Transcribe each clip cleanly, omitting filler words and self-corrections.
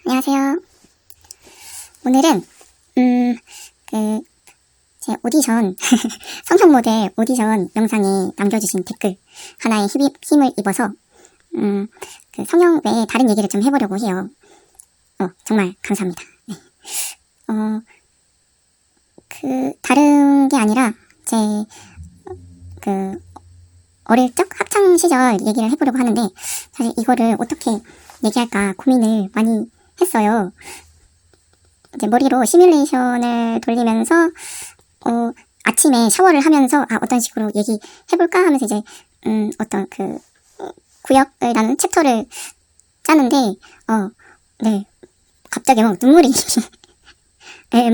안녕하세요. 오늘은 제 오디션 성형 모델 오디션 영상에 남겨주신 댓글 하나에 힘을 입어서 그 성형 외에 다른 얘기를 좀 해보려고 해요. 정말 감사합니다. 네. 다른 게 아니라 제 어릴 적 학창 시절 얘기를 해보려고 하는데, 사실 이거를 어떻게 얘기할까 고민을 많이 했어요. 이제 머리로 시뮬레이션을 돌리면서 아침에 샤워를 하면서 어떤 식으로 얘기해볼까 하면서 이제 어떤 구역을 나눈 챕터를 짜는데 네, 갑자기 막 눈물이 네,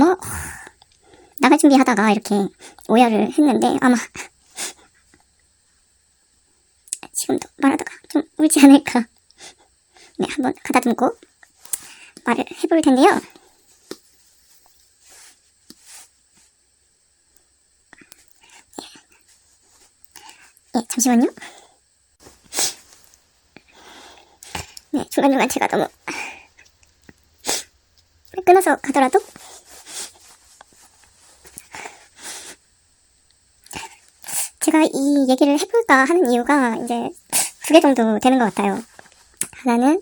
나갈 준비하다가 이렇게 오열을 했는데 아마 지금도 말하다가 좀 울지 않을까. 네, 한번 가다듬고 말을 해볼 텐데요. 네, 잠시만요. 네, 중간중간 제가 너무 끊어서 가더라도 제가 이 얘기를 해볼까 하는 이유가 이제 두 개 정도 되는 것 같아요. 하나는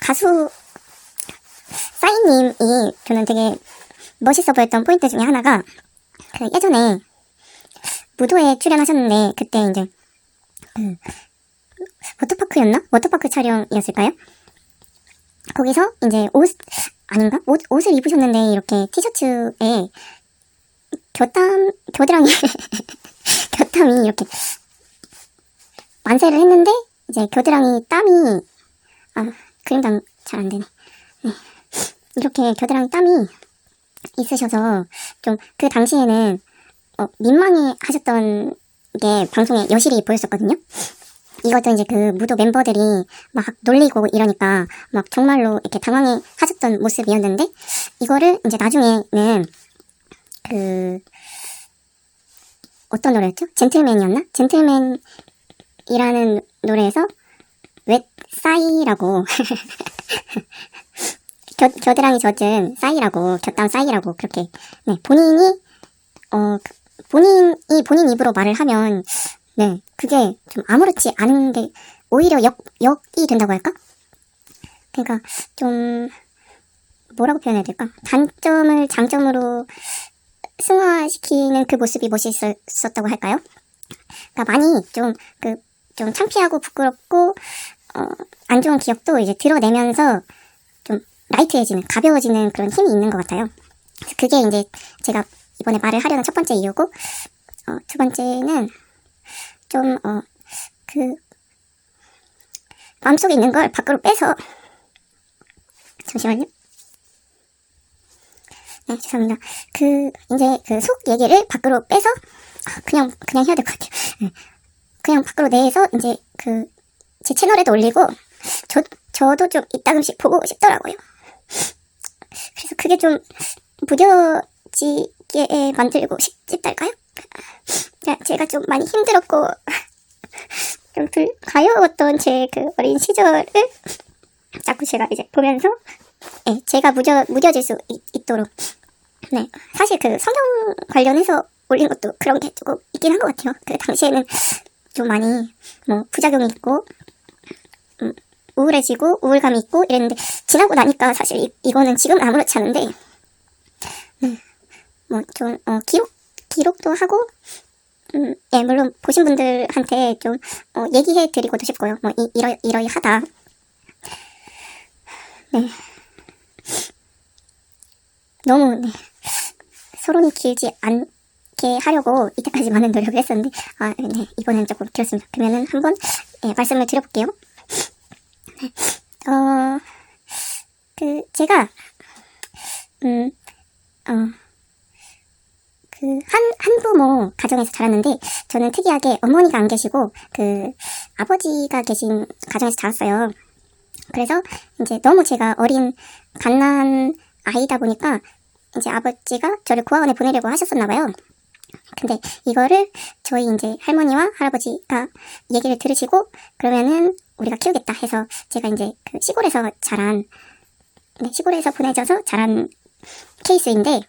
가수 싸이님이 저는 되게 멋있어 보였던 포인트 중에 하나가 예전에 무도에 출연하셨는데, 그때 이제 워터파크였나? 워터파크 촬영이었을까요? 거기서 이제 옷을 입으셨는데 이렇게 티셔츠에 겨드랑이 곁땀이 이렇게 만세를 했는데, 이제 겨드랑이 땀이 그림당 잘 안 되네. 네. 이렇게 겨드랑이 땀이 있으셔서 좀 그 당시에는 민망해 하셨던 게 방송에 여실히 보였었거든요. 이것도 이제 무도 멤버들이 막 놀리고 이러니까 막 정말로 이렇게 당황해 하셨던 모습이었는데, 이거를 이제 나중에는 어떤 노래였죠? 젠틀맨이었나? 젠틀맨이라는 노래에서 웻 싸이라고 겨드랑이 젖은 싸이라고, 곁땀 싸이라고 그렇게, 네, 본인이 본인 입으로 말을 하면, 네, 그게 좀 아무렇지 않은 게 오히려 역이 된다고 할까? 그러니까 좀 뭐라고 표현해야 될까? 단점을 장점으로 승화시키는 그 모습이 멋있었다고 할까요? 그러니까 많이 좀 창피하고 부끄럽고 안 좋은 기억도 이제 드러내면서 좀 라이트해지는, 가벼워지는 그런 힘이 있는 것 같아요. 그래서 그게 이제 제가 이번에 말을 하려는 첫 번째 이유고, 두 번째는 좀 마음속에 있는 걸 밖으로 빼서, 잠시만요. 네, 죄송합니다. 이제 속 얘기를 밖으로 빼서 그냥 해야 될 것 같아요. 네. 그냥 밖으로 내서 이제 제 채널에도 올리고, 저도 좀 이따금씩 보고 싶더라고요. 그래서 그게 좀 무뎌지게 만들고 싶달까요? 제가 좀 많이 힘들었고 좀 가여웠던 제 어린 시절을 자꾸 제가 이제 보면서, 네, 제가 무뎌질 수 있도록, 네, 사실 성형 관련해서 올린 것도 그런 게 조금 있긴 한 것 같아요. 당시에는 좀 많이 부작용이 있고 우울해지고 우울감이 있고 이랬는데, 지나고 나니까 사실 이거는 지금은 아무렇지 않은데, 좀 기록도 하고, 예, 물론 보신 분들한테 좀 얘기해 드리고도 싶고요. 이러이 하다. 네. 너무, 네, 서론이 길지 않게 하려고 이때까지 많은 노력을 했었는데, 네, 이번엔 조금 길었습니다. 그러면은 한번, 예, 말씀을 드려볼게요. 제가 한부모 가정에서 자랐는데, 저는 특이하게 어머니가 안 계시고 아버지가 계신 가정에서 자랐어요. 그래서 이제 너무 제가 어린 갓난 아이다 보니까 이제 아버지가 저를 고아원에 보내려고 하셨었나봐요. 근데 이거를 저희 이제 할머니와 할아버지가 얘기를 들으시고, 그러면은 우리가 키우겠다 해서 제가 이제 그 시골에서 자란, 네, 시골에서 보내져서 자란 케이스인데,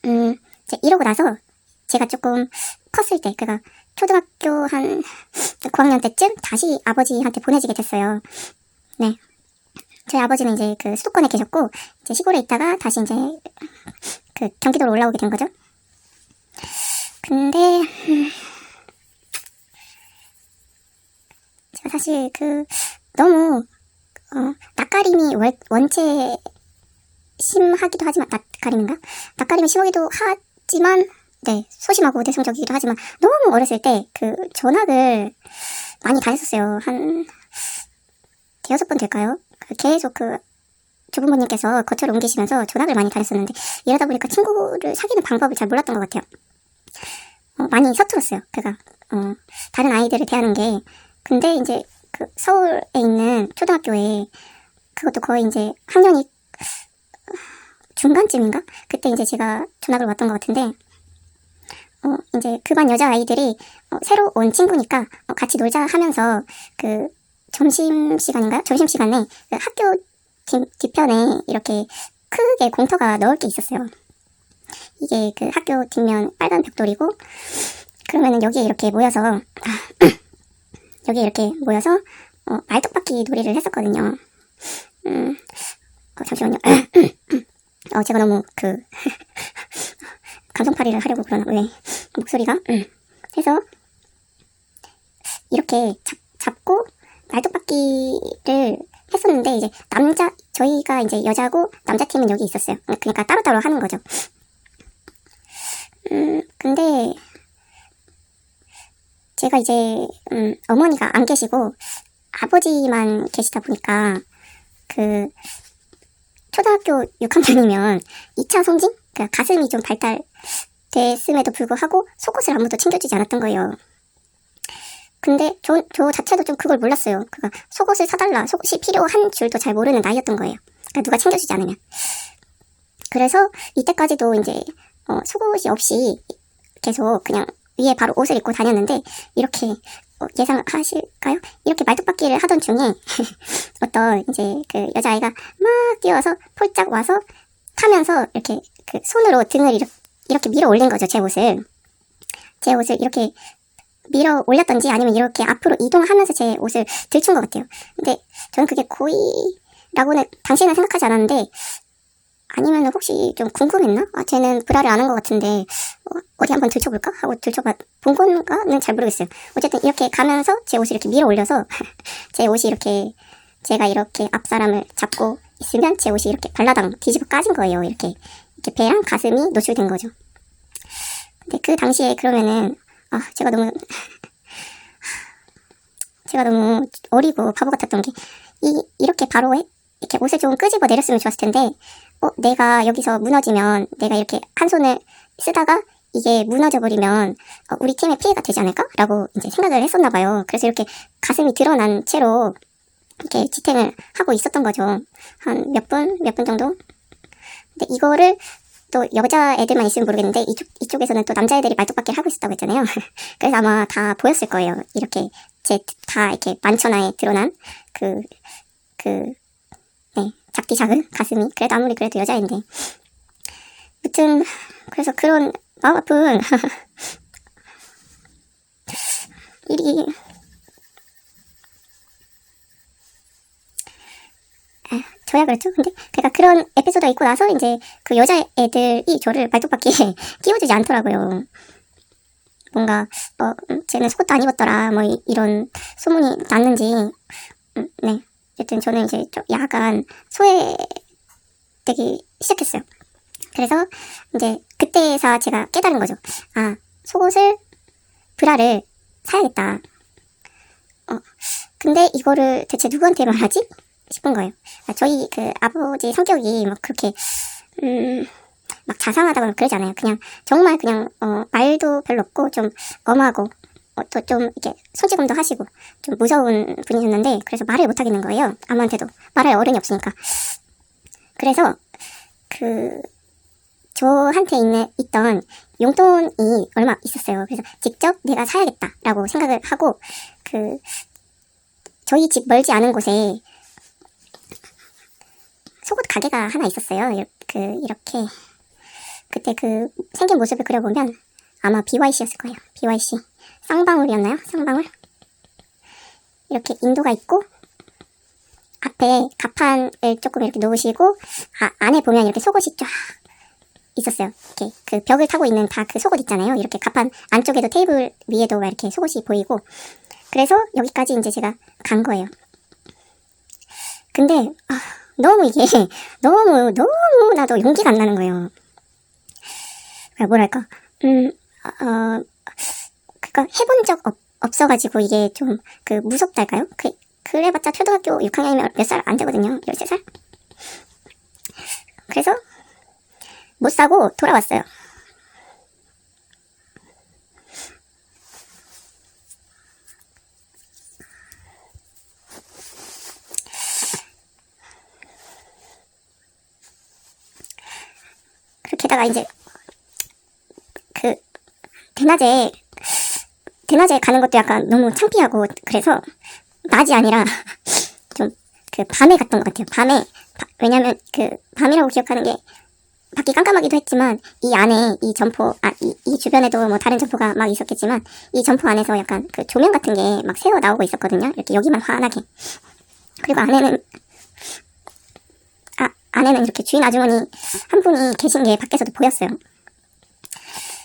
이제 이러고 나서 제가 조금 컸을 때, 그니까 초등학교 한 9학년 때쯤 다시 아버지한테 보내지게 됐어요. 네. 저희 아버지는 이제 그 수도권에 계셨고, 이제 시골에 있다가 다시 이제 그 경기도로 올라오게 된 거죠. 근데, 제가 사실 너무, 낯가림이 원체 심하기도 하지만, 낯가림이 심하기도 하지만, 네, 소심하고 내성적이기도 하지만, 너무 어렸을 때 전학을 많이 다녔었어요. 한, 대여섯 번 될까요? 계속 조부모님께서 거처를 옮기시면서 전학을 많이 다녔었는데, 이러다 보니까 친구를 사귀는 방법을 잘 몰랐던 것 같아요. 많이 서툴었어요. 다른 아이들을 대하는 게. 근데 이제 서울에 있는 초등학교에, 그것도 거의 이제 학년이 중간쯤인가? 그때 이제 제가 전학을 왔던 것 같은데, 이제 그 반 여자아이들이 새로 온 친구니까 같이 놀자 하면서 점심시간에 학교 뒤편에 이렇게 크게 공터가 넣을 게 있었어요. 이게 학교 뒷면 빨간 벽돌이고, 그러면은 여기에 이렇게 모여서 말뚝박기 놀이를 했었거든요. 잠시만요. 제가 너무 감성팔이를 하려고 그러나, 왜 목소리가 해서 이렇게 잡고 말뚝박기를 했었는데, 이제 저희가 이제 여자고 남자팀은 여기 있었어요. 그러니까 따로따로 하는 거죠. 근데 제가 이제 어머니가 안 계시고 아버지만 계시다 보니까 초등학교 6학년이면 2차 성징? 가슴이 좀 발달됐음에도 불구하고 속옷을 아무도 챙겨주지 않았던 거예요. 근데 저 자체도 좀 그걸 몰랐어요. 속옷을 사달라, 속옷이 필요한 줄도 잘 모르는 나이였던 거예요. 누가 챙겨주지 않으면. 그래서 이때까지도 이제 속옷이 없이 계속 그냥 위에 바로 옷을 입고 다녔는데, 이렇게 예상하실까요? 이렇게 말뚝박기를 하던 중에 어떤 이제 여자아이가 막 뛰어와서 폴짝 와서 타면서 이렇게 손으로 등을 이렇게 밀어 올린 거죠. 제 옷을 이렇게 밀어 올렸던지 아니면 이렇게 앞으로 이동하면서 제 옷을 들춘 것 같아요. 근데 저는 그게 고의라고는 당시에는 생각하지 않았는데, 아니면 혹시 좀 궁금했나? 쟤는 브라를 안 한 것 같은데 어디 한번 들춰볼까? 하고 본 건가는 잘 모르겠어요. 어쨌든 이렇게 가면서 제 옷을 이렇게 밀어 올려서 제 옷이 이렇게, 제가 이렇게 앞사람을 잡고 있으면 제 옷이 이렇게 발라당 뒤집어 까진 거예요. 이렇게 배랑 가슴이 노출된 거죠. 근데 그 당시에 그러면은 제가 너무 어리고 바보 같았던 게, 이렇게 바로 이렇게 옷을 좀 끄집어 내렸으면 좋았을 텐데, 내가 여기서 무너지면, 내가 이렇게 한 손을 쓰다가 이게 무너져 버리면 우리 팀에 피해가 되지 않을까? 라고 이제 생각을 했었나 봐요. 그래서 이렇게 가슴이 드러난 채로 이렇게 지탱을 하고 있었던 거죠. 한 몇 분 정도? 근데 이거를 또 여자애들만 있으면 모르겠는데, 이쪽에서는 또 남자애들이 말뚝박기를 하고 있었다고 했잖아요. 그래서 아마 다 보였을 거예요. 이렇게 다 이렇게 만천하에 드러난 네, 작디 작은 가슴이. 그래도 아무리 그래도 여자인데. 아무튼 그래서 그런 마음 아픈 일이 저야 그랬죠. 근데 그런 에피소드가 있고 나서 이제 여자애들이 저를 말뚝박기에 끼워주지 않더라고요. 뭔가 쟤는 속옷도 안 입었더라, 뭐 이런 소문이 났는지. 네, 어쨌든 저는 이제 좀 약간 소외되기 시작했어요. 그래서 이제 그때서 제가 깨달은 거죠. 브라를 사야겠다. 근데 이거를 대체 누구한테 말하지? 싶은 거예요. 저희 아버지 성격이 막 그렇게 막 자상하다거나 그러지 않아요. 정말 말도 별로 없고 좀 엄하고 또 좀 이렇게 손찌검도 하시고 좀 무서운 분이셨는데, 그래서 말을 못 하겠는 거예요. 아무한테도 말할 어른이 없으니까. 그래서 저한테 있던 용돈이 얼마 있었어요. 그래서 직접 내가 사야겠다라고 생각을 하고 저희 집 멀지 않은 곳에 속옷 가게가 하나 있었어요. 이렇게 그때 그 생긴 모습을 그려보면 아마 BYC였을 거예요. BYC 쌍방울이었나요? 쌍방울? 이렇게 인도가 있고 앞에 가판을 조금 이렇게 놓으시고 안에 보면 이렇게 속옷이 쫙 있었어요. 이렇게 그 벽을 타고 있는 다 그 속옷 있잖아요. 이렇게 가판 안쪽에도 테이블 위에도 막 이렇게 속옷이 보이고 그래서 여기까지 이제 제가 간 거예요. 근데 너무 이게 너무나도 용기가 안 나는 거예요. 뭐랄까 그니까 해본 적 없어가지고 이게 좀 무섭달까요? 그래봤자 초등학교 6학년이면 몇 살 안 되거든요. 13살? 그래서 못 사고 돌아왔어요. 게다가 이제 대낮에 가는 것도 약간 너무 창피하고 그래서 낮이 아니라 좀 밤에 갔던 것 같아요. 왜냐면 밤이라고 기억하는 게 밖이 깜깜하기도 했지만 이 안에 이 점포 이 주변에도 뭐 다른 점포가 막 있었겠지만 이 점포 안에서 약간 조명 같은 게 막 새어 나오고 있었거든요. 이렇게 여기만 환하게. 그리고 안에는 이렇게 주인 아주머니 한 분이 계신 게 밖에서도 보였어요.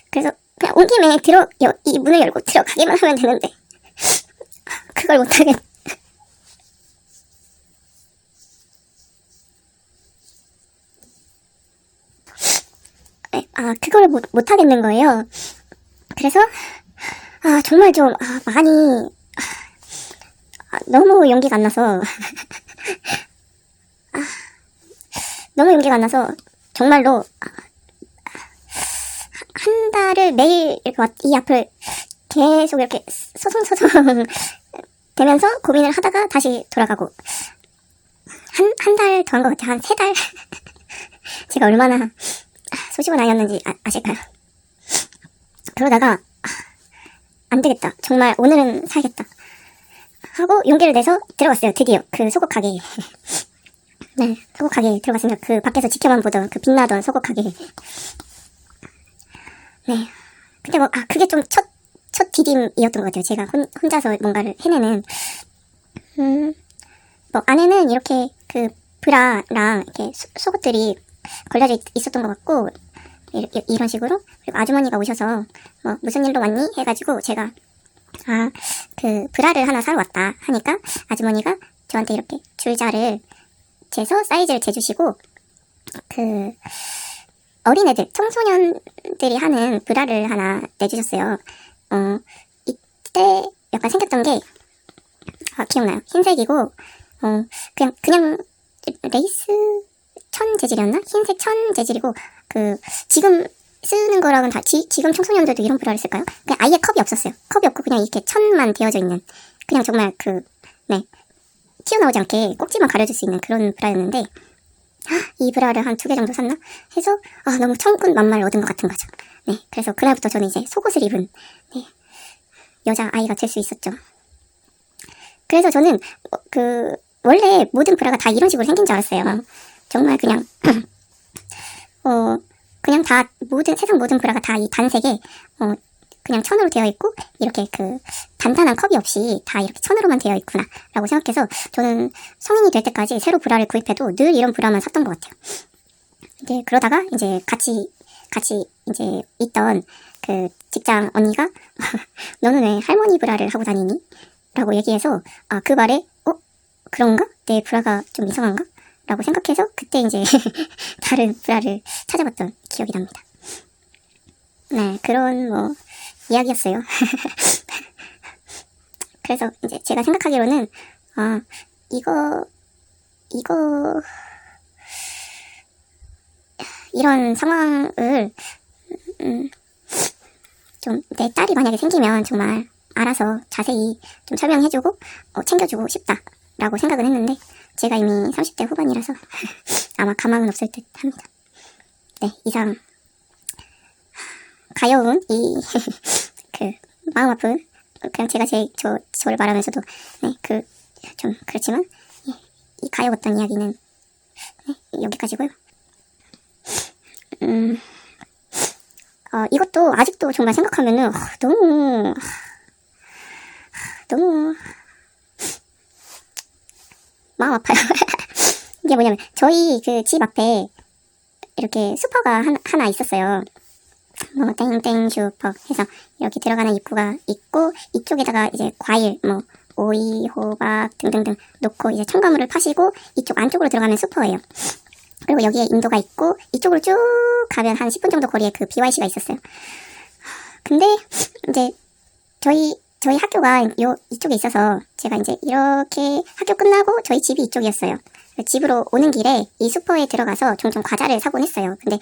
그래서 그냥 온 김에 이 문을 열고 들어가기만 하면 되는데 그걸 못하겠. 그걸 못하겠는 거예요. 그래서 정말 좀 많이 너무 용기가 안 나서 너무 용기가 안 나서 정말로 한 달을 매일 이렇게 이 앞을 계속 이렇게 소송소송 되면서 고민을 하다가 다시 돌아가고 한 달 더 한 것 같아요. 한 3달 제가 얼마나 소심한 아이였는지 아실까요? 그러다가 안 되겠다. 정말 오늘은 사야겠다 하고 용기를 내서 들어갔어요. 드디어 그 속옷 가게에. 네, 속옷 가게에 들어갔습니다. 그 밖에서 지켜만 보던 그 빛나던 속옷 가게에. 네. 근데 그게 좀 첫 디딤이었던 것 같아요. 제가 혼자서 뭔가를 해내는. 안에는 이렇게 브라랑 이렇게 속옷들이 걸려져 있었던 것 같고, 이런 식으로. 그리고 아주머니가 오셔서, 무슨 일로 왔니? 해가지고, 제가, 브라를 하나 사러 왔다. 하니까, 아주머니가 저한테 이렇게 줄자를 재서 사이즈를 재주시고, 어린애들, 청소년들이 하는 브라를 하나 내주셨어요. 이때 약간 생겼던 게, 기억나요. 흰색이고, 그냥 레이스 천 재질이었나? 흰색 천 재질이고, 지금 쓰는 거랑은 지금 청소년들도 이런 브라를 쓸까요? 그냥 아예 컵이 없었어요. 컵이 없고 그냥 이렇게 천만 되어져 있는, 그냥 정말 튀어나오지 않게 꼭지만 가려줄 수 있는 그런 브라였는데, 이 브라를 한 2개 정도 샀나? 해서, 너무 천군만마를 얻은 것 같은 거죠. 네. 그래서 그날부터 저는 이제 속옷을 입은, 여자아이가 될 수 있었죠. 그래서 저는, 원래 모든 브라가 다 이런 식으로 생긴 줄 알았어요. 정말 그냥, 그냥 세상 모든 브라가 다 이 단색에, 그냥 천으로 되어 있고, 이렇게 단단한 컵이 없이 다 이렇게 천으로만 되어 있구나, 라고 생각해서, 저는 성인이 될 때까지 새로 브라를 구입해도 늘 이런 브라만 샀던 것 같아요. 이제 그러다가, 이제 같이 이제 있던 직장 언니가, 너는 왜 할머니 브라를 하고 다니니? 라고 얘기해서, 그 말에, 그런가? 내 브라가 좀 이상한가? 라고 생각해서, 그때 이제, 다른 브라를 찾아봤던 기억이 납니다. 네, 그런 이야기였어요. 그래서 이제 제가 생각하기로는, 이런 상황을, 좀 내 딸이 만약에 생기면 정말 알아서 자세히 좀 설명해주고, 챙겨주고 싶다라고 생각은 했는데, 제가 이미 30대 후반이라서 아마 가망은 없을 듯 합니다. 네, 이상 가여운 마음 아픈, 그냥 제가 저를 말하면서도, 좀 그렇지만 이 가요 어떤 이야기는 여기까지고요. 이것도 아직도 정말 생각하면은 너무 마음 아파요. 이게 뭐냐면 저희 그 집 앞에 이렇게 슈퍼가 하나 있었어요. 뭐 땡땡 슈퍼 해서 이렇게 들어가는 입구가 있고 이쪽에다가 이제 과일 뭐 오이, 호박 등등등 놓고 이제 첨가물을 파시고 이쪽 안쪽으로 들어가면 슈퍼예요. 그리고 여기에 인도가 있고 이쪽으로 쭉 가면 한 10분 정도 거리에 그 BYC가 있었어요. 근데 이제 저희 학교가 이쪽에 있어서 제가 이제 이렇게 학교 끝나고 저희 집이 이쪽이었어요. 집으로 오는 길에 이 슈퍼에 들어가서 종종 과자를 사곤 했어요. 근데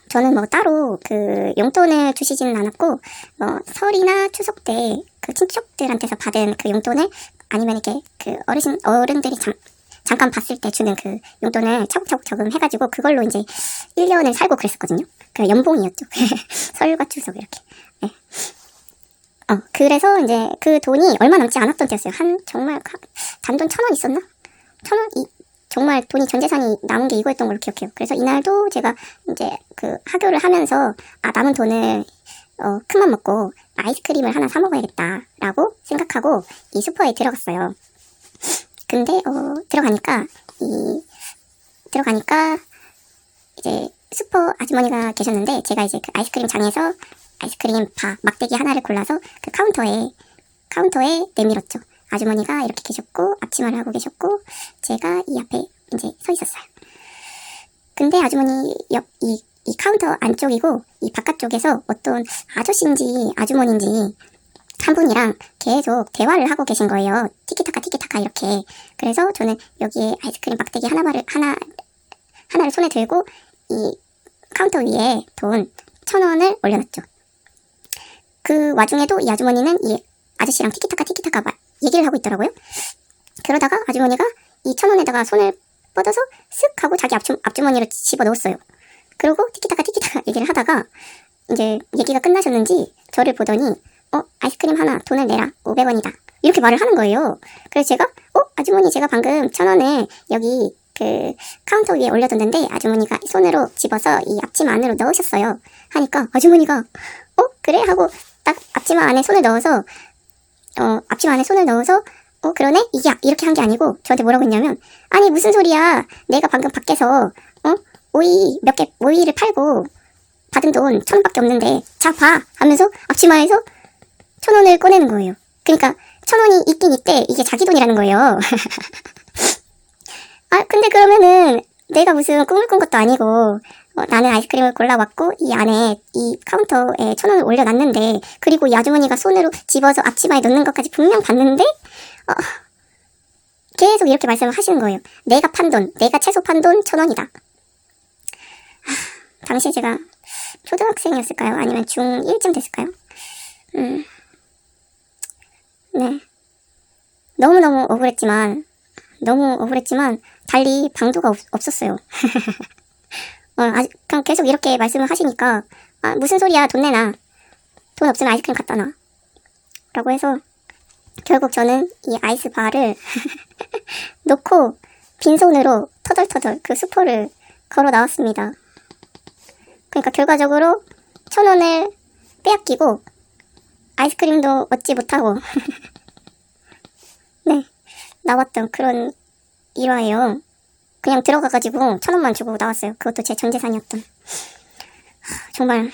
저는 뭐 따로 그 용돈을 주시지는 않았고 뭐 설이나 추석 때 그 친척들한테서 받은 그 용돈을 아니면 이렇게 그 어른들이 잠깐 봤을 때 주는 그 용돈을 차곡차곡 저금해가지고 그걸로 이제 1년을 살고 그랬었거든요. 그 연봉이었죠. 설과 추석 이렇게. 네. 그래서 이제 그 돈이 얼마 남지 않았던 때였어요. 정말 잔돈 1,000원 있었나? 1,000원? 정말 돈이 전 재산이 남은 게 이거였던 걸로 기억해요. 그래서 이날도 제가 이제 그 학교를 하면서 남은 돈을 큰맘 먹고 아이스크림을 하나 사 먹어야겠다라고 생각하고 이 슈퍼에 들어갔어요. 근데 들어가니까 이제 슈퍼 아주머니가 계셨는데 제가 이제 그 아이스크림 장에서 아이스크림 바 막대기 하나를 골라서 그 카운터에 내밀었죠. 아주머니가 이렇게 계셨고 앞치마를 하고 계셨고 제가 이 앞에 이제 서 있었어요. 근데 아주머니 이 카운터 안쪽이고 이 바깥쪽에서 어떤 아저씨인지 아주머니인지 한 분이랑 계속 대화를 하고 계신 거예요. 티키타카 이렇게. 그래서 저는 여기에 아이스크림 막대기 하나를 손에 들고 이 카운터 위에 돈 1,000원을 올려놨죠. 그 와중에도 이 아주머니는 이 아저씨랑 티키타카 막 얘기를 하고 있더라고요. 그러다가 아주머니가 이 1,000원에다가 손을 뻗어서 쓱 하고 자기 앞주머니로 집어넣었어요. 그리고 티키타카 얘기를 하다가 이제 얘기가 끝나셨는지 저를 보더니 아이스크림 하나 돈을 내라 500원이다 이렇게 말을 하는 거예요. 그래서 제가 아주머니 제가 방금 1,000원을 여기 그 카운터 위에 올려뒀는데 아주머니가 손으로 집어서 이 앞치마 안으로 넣으셨어요 하니까 아주머니가 그래? 하고 딱 앞치마 안에 손을 넣어서 그러네? 이게 이렇게 한 게 아니고 저한테 뭐라고 했냐면 아니 무슨 소리야 내가 방금 밖에서 오이를 팔고 받은 돈 1,000원밖에 없는데 자 봐 하면서 앞치마에서 1,000원을 꺼내는 거예요. 그러니까 1,000원이 있긴 있대. 이게 자기 돈이라는 거예요. 근데 그러면은 내가 무슨 꿈을 꾼 것도 아니고 나는 아이스크림을 골라왔고 이 안에 이 카운터에 1,000원을 올려놨는데 그리고 이 아주머니가 손으로 집어서 앞치마에 넣는 것까지 분명 봤는데 계속 이렇게 말씀을 하시는 거예요. 내가 채소 판 돈 1,000원이다. 당시에 제가 초등학생이었을까요? 아니면 중1쯤 됐을까요? 네. 너무 억울했지만 달리 방도가 없었어요. 그냥 계속 이렇게 말씀을 하시니까 무슨 소리야 돈 내놔. 돈 없으면 아이스크림 갖다 놔. 라고 해서 결국 저는 이 아이스바를 놓고 빈손으로 터덜터덜 그 슈퍼를 걸어 나왔습니다. 그러니까 결과적으로 1,000원을 빼앗기고 아이스크림도 얻지 못하고 네 나왔던 그런 일화예요. 그냥 들어가가지고 1,000원만 주고 나왔어요. 그것도 제 전재산이었던. 정말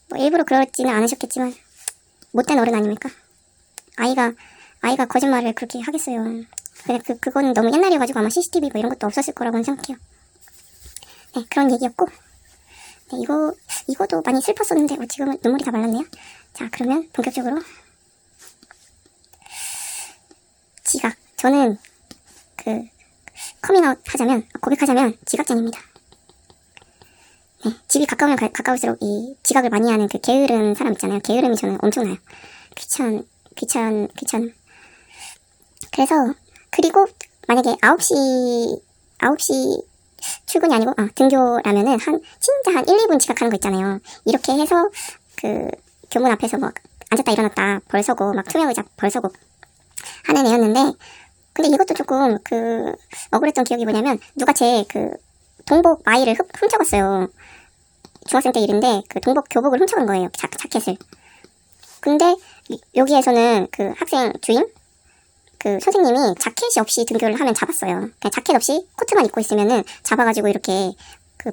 뭐 일부러 그러지는 않으셨겠지만 못된 어른 아닙니까? 아이가 거짓말을 그렇게 하겠어요. 근데 그거는 너무 옛날이어가지고 아마 CCTV 뭐 이런 것도 없었을 거라고는 생각해요. 네, 그런 얘기였고 네, 이거도 많이 슬펐었는데 지금은 눈물이 다 말랐네요. 자, 그러면 본격적으로 지각. 저는 커밍아웃 고백하자면 지각쟁입니다. 네, 집이 가까우면 가까울수록 이 지각을 많이 하는 그 게으른 사람 있잖아요. 게으름이 저는 엄청나요. 귀찮. 그리고 만약에 9시 출근이 아니고 등교라면은 진짜 한 1, 2분 지각하는 거 있잖아요. 이렇게 해서 그 교문 앞에서 막 앉았다 일어났다 벌 서고 막 투명 의자 벌 서고 하는 애였는데, 근데 이것도 조금 억울했던 기억이 뭐냐면, 누가 제 동복 마이를 훔쳐갔어요. 중학생 때 일인데, 동복 교복을 훔쳐간 거예요. 자켓을. 근데, 여기에서는 학생 주임? 선생님이 자켓이 없이 등교를 하면 잡았어요. 그냥 자켓 없이 코트만 입고 있으면은 잡아가지고 이렇게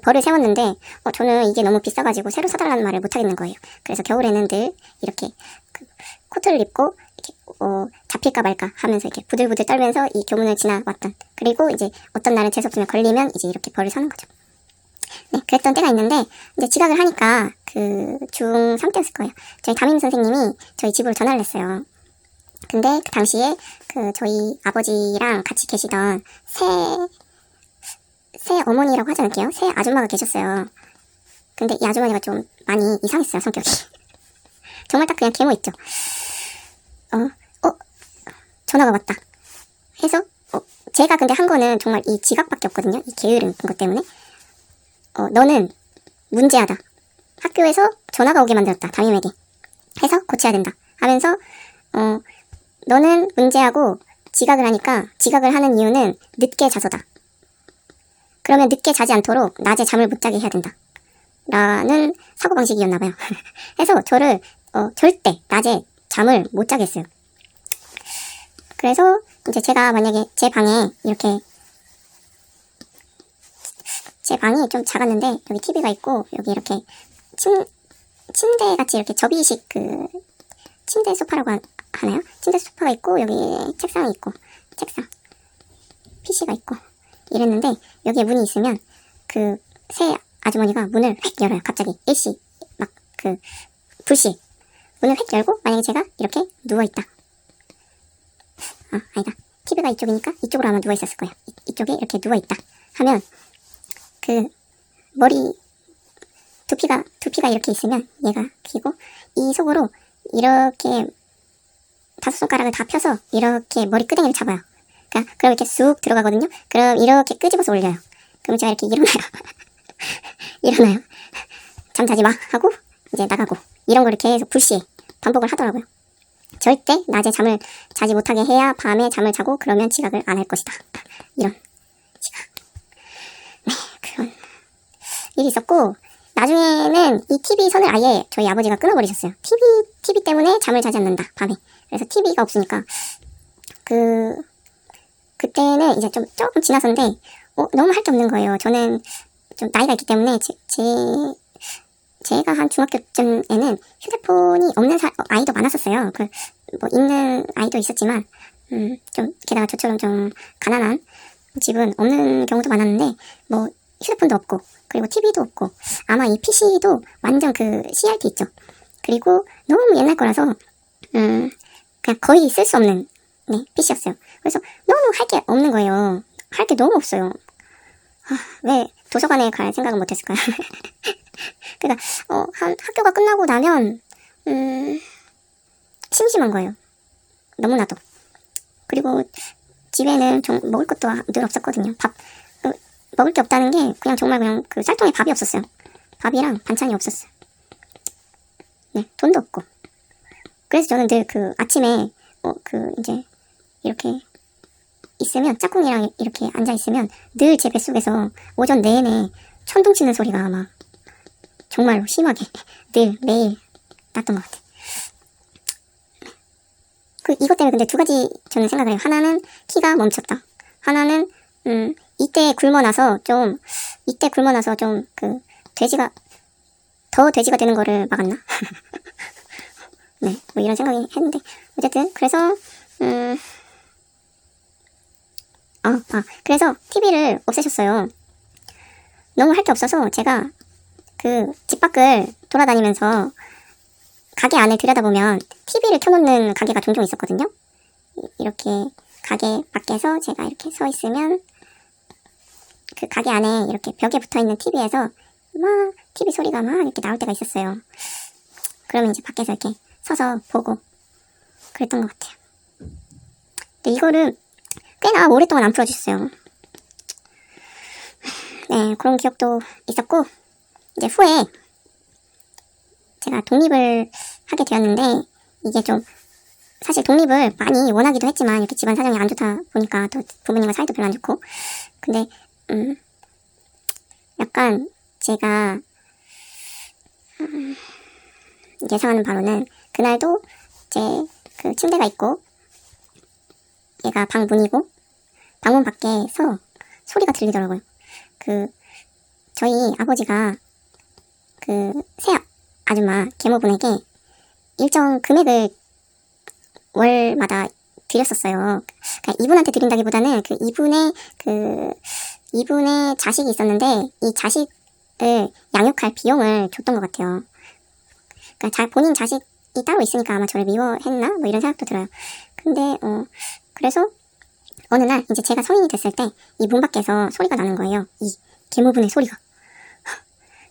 벌을 세웠는데, 저는 이게 너무 비싸가지고 새로 사달라는 말을 못하겠는 거예요. 그래서 겨울에는 늘 이렇게 코트를 입고 이렇게 잡힐까 말까 하면서 이렇게 부들부들 떨면서 이 교문을 지나왔던. 그리고 이제 어떤 날은 재수없으면 걸리면 이제 이렇게 벌을 사는 거죠. 네, 그랬던 때가 있는데, 이제 지각을 하니까 중3 때였을 거예요. 저희 담임 선생님이 저희 집으로 전화를 했어요. 근데 그 당시에 저희 아버지랑 같이 계시던 새 어머니라고 하지 않을게요. 새 아줌마가 계셨어요. 근데 이 아주머니가 좀 많이 이상했어요, 성격이. 정말 딱 그냥 계모 있죠. 전화가 왔다 해서 제가 근데 한 거는 정말 이 지각밖에 없거든요. 이 게으른 것 때문에. 너는 문제하다. 학교에서 전화가 오게 만들었다. 담임에게. 해서 고쳐야 된다. 하면서 너는 문제하고 지각을 하니까 지각을 하는 이유는 늦게 자서다. 그러면 늦게 자지 않도록 낮에 잠을 못 자게 해야 된다. 라는 사고방식이었나봐요. 해서 저를 절대 낮에 잠을 못 자게 했어요. 그래서 이제 제가 만약에 제 방에 이렇게 제 방이 좀 작았는데 여기 TV가 있고 여기 이렇게 침대같이 이렇게 접이식 침대 소파라고 하나요? 침대 소파가 있고 여기 책상이 있고 책상 PC가 있고 이랬는데 여기에 문이 있으면 새 아주머니가 문을 획 열어요. 갑자기 일시 막 불시 문을 획 열고 만약에 제가 이렇게 누워있다. 아니다. TV가 이쪽이니까 이쪽으로 아마 누워있었을 거예요. 이쪽에 이렇게 누워있다 하면 머리 두피가 이렇게 있으면 얘가 피고 이 속으로 이렇게 5손가락을 다 펴서 이렇게 머리 끄댕이를 잡아요. 그럼 이렇게 쑥 들어가거든요. 그럼 이렇게 끄집어서 올려요. 그럼 제가 이렇게 일어나요. 잠자지 마 하고 이제 나가고 이런 거를 계속 불시에 반복을 하더라고요. 절대 낮에 잠을 자지 못하게 해야 밤에 잠을 자고 그러면 지각을 안 할 것이다. 이런 지각. 네, 그런 일이 있었고 나중에는 이 TV 선을 아예 저희 아버지가 끊어버리셨어요. TV 때문에 잠을 자지 않는다, 밤에. 그래서 TV가 없으니까 그때는 이제 조금 지나서인데 너무 할 게 없는 거예요. 저는 좀 나이가 있기 때문에 제가 한 중학교쯤에는 휴대폰이 없는 아이도 많았었어요. 뭐 있는 아이도 있었지만 좀 게다가 저처럼 좀 가난한 집은 없는 경우도 많았는데 뭐 휴대폰도 없고 그리고 TV도 없고 아마 이 PC도 완전 CRT 있죠. 그리고 너무 옛날 거라서 그냥 거의 쓸 수 없는 PC였어요. 그래서 너무 할 게 없는 거예요. 할 게 너무 없어요. 왜 도서관에 갈 생각은 못했을까요? 그러니까 학교가 끝나고 나면 심심한 거예요. 너무나도. 그리고 집에는 먹을 것도 늘 없었거든요. 먹을 게 없다는 게 정말 쌀통에 밥이 없었어요. 밥이랑 반찬이 없었어요. 네, 돈도 없고. 그래서 저는 늘 아침에 이제 이렇게 있으면 짝꿍이랑 이렇게 앉아 있으면 늘 제 뱃속에서 오전 내내 천둥 치는 소리가 막 정말로 심하게 늘 매일 났던 것 같아요. 이것 때문에 근데 두 가지 저는 생각을 해요. 하나는 키가 멈췄다. 하나는 이때 굶어 나서 좀 돼지가 되는 거를 막았나? 네, 뭐 이런 생각이 했는데 어쨌든 그래서 그래서 TV를 없애셨어요. 너무 할 게 없어서 제가 집 밖을 돌아다니면서 가게 안을 들여다보면 TV를 켜놓는 가게가 종종 있었거든요. 이렇게 가게 밖에서 제가 이렇게 서 있으면 가게 안에 이렇게 벽에 붙어있는 TV에서 막 TV 소리가 막 이렇게 나올 때가 있었어요. 그러면 이제 밖에서 이렇게 서서 보고 그랬던 것 같아요. 근데 이거를 꽤나 오랫동안 안 풀어주셨어요. 네, 그런 기억도 있었고 이제 후에 제가 독립을 하게 되었는데 이게 좀 사실 독립을 많이 원하기도 했지만 이렇게 집안 사정이 안 좋다 보니까 또 부모님과 사이도 별로 안 좋고. 근데 약간 제가 예상하는 바로는 그날도 이제 그 침대가 있고 얘가 방 문이고 방문 밖에서 소리가 들리더라고요. 그 저희 아버지가 그 새 아줌마 계모분에게 일정 금액을 월마다 드렸었어요. 그러니까 이분한테 드린다기보다는 이분의 자식이 있었는데 이 자식을 양육할 비용을 줬던 것 같아요. 그러니까 본인 자식이 따로 있으니까 아마 저를 미워했나? 뭐 이런 생각도 들어요. 근데 그래서 어느 날 이제 제가 성인이 됐을 때 이 문 밖에서 소리가 나는 거예요. 이 계모분의 소리가.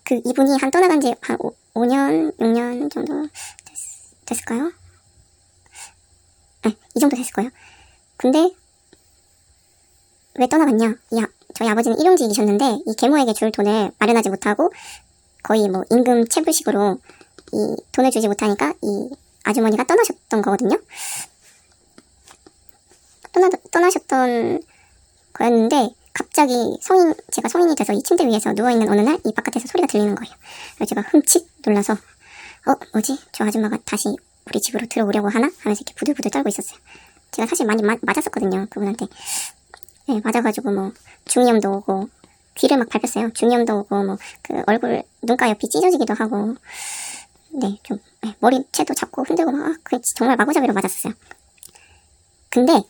그 이분이 한 떠나간 지 한 5년, 6년 정도 됐을까요? 네, 이 정도 됐을 거예요. 근데 왜 떠나갔냐? 저희 아버지는 일용직이셨는데 이 계모에게 줄 돈을 마련하지 못하고 거의 뭐 임금 체불식으로 이 돈을 주지 못하니까 이 아주머니가 떠나셨던 거거든요. 떠나셨던 거였는데 갑자기 제가 성인이 돼서 이 침대 위에서 누워있는 어느 날 이 바깥에서 소리가 들리는 거예요. 그래서 제가 흠칫 놀라서 뭐지? 저 아줌마가 다시 우리 집으로 들어오려고 하나? 하면서 이렇게 부들부들 떨고 있었어요. 제가 사실 많이 맞았었거든요. 그분한테. 네, 맞아가지고 뭐 중이염도 오고 귀를 막 밟혔어요. 중이염도 오고 뭐 그 얼굴 눈가 옆이 찢어지기도 하고 네, 좀 머리채도 잡고 흔들고 막 정말 마구잡이로 맞았었어요. 근데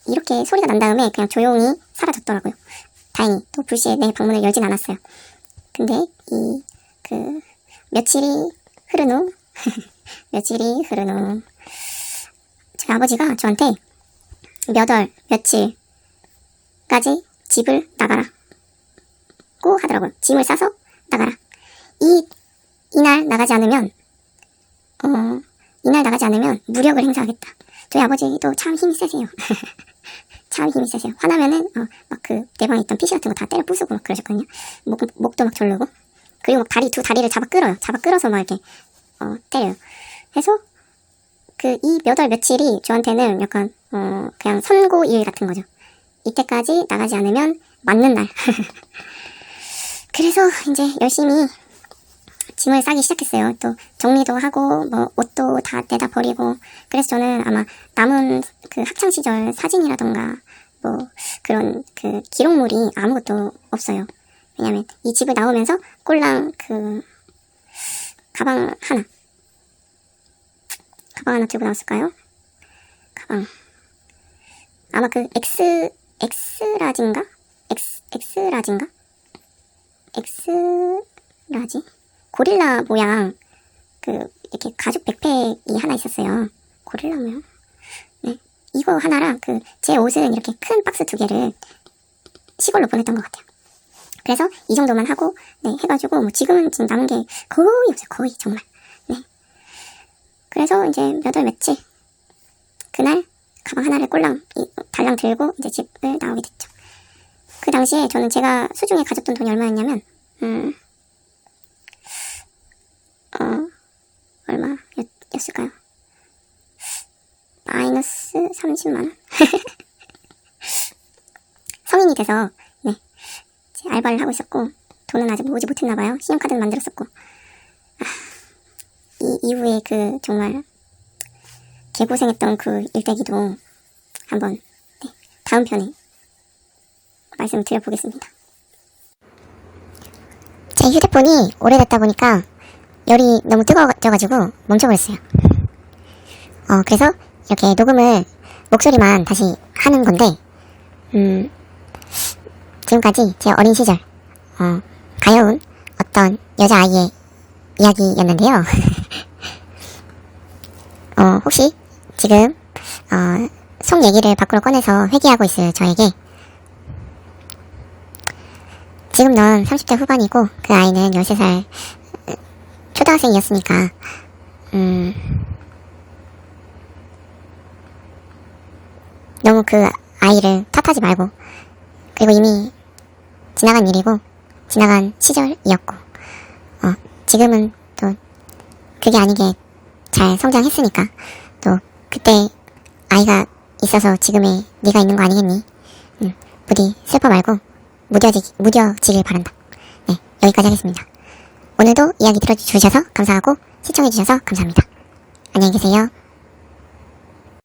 이렇게 소리가 난 다음에 그냥 조용히 사라졌더라고요. 다행히 또 불시에 내 방문을 열진 않았어요. 근데 며칠이 흐른 후 저희 아버지가 저한테 며칠까지 집을 나가라고 하더라고요. 짐을 싸서 나가라. 이날 나가지 않으면 무력을 행사하겠다. 저희 아버지도 참 힘이 세세요. 참 힘이 세세요. 화나면은 막 내 방에 있던 PC 같은 거 다 때려 부수고 막 그러셨거든요. 목도 막 졸르고. 그리고 막 두 다리를 잡아 끌어요. 잡아 끌어서 막 이렇게 때려요. 그래서 이 며칠이 저한테는 약간 그냥 선고일 같은 거죠. 이때까지 나가지 않으면 맞는 날. 그래서 이제 열심히 짐을 싸기 시작했어요. 또 정리도 하고 뭐 옷도 다 내다 버리고. 그래서 저는 아마 남은 학창시절 사진이라던가 뭐 그런 기록물이 아무것도 없어요. 왜냐면 이 집을 나오면서 꼴랑 가방 하나 들고 나왔을까요? 가방 아마 엑스라지인가? 고릴라 모양 이렇게 가죽 백팩이 하나 있었어요. 고릴라 모양? 네, 이거 하나랑 제 옷은 이렇게 큰 박스 2개를 시골로 보냈던 것 같아요. 그래서 이 정도만 하고 해가지고 뭐 지금 남은 게 거의 없어요. 거의 정말. 네. 그래서 이제 며칠 그날 가방 하나를 꼴랑 달랑 들고 이제 집을 나오게 됐죠. 그 당시에 저는 제가 수중에 가졌던 돈이 얼마였냐면 얼마였을까요? 마이너스 30만원? 성인이 돼서 알바를 하고 있었고 돈은 아직 모으지 못했나봐요. 신용카드는 만들었었고 이 이후에 정말 개고생했던 일대기도 한번 다음 편에 말씀을 드려보겠습니다. 제 휴대폰이 오래됐다 보니까 열이 너무 뜨거워져가지고 멈춰버렸어요. 그래서 이렇게 녹음을 목소리만 다시 하는 건데 지금까지 제 어린 시절 가여운 어떤 여자아이의 이야기였는데요. 혹시 지금 속 얘기를 밖으로 꺼내서 회귀하고 있을 저에게 지금 넌 30대 후반이고 그 아이는 13살 초등학생이었으니까 너무 그 아이를 탓하지 말고 그리고 이미 지나간 일이고 지나간 시절이었고 지금은 또 그게 아니게 잘 성장했으니까 또 그때 아이가 있어서 지금의 네가 있는 거 아니겠니? 부디 슬퍼 말고 무뎌지길 바란다. 네, 여기까지 하겠습니다. 오늘도 이야기 들어주셔서 감사하고 시청해주셔서 감사합니다. 안녕히 계세요.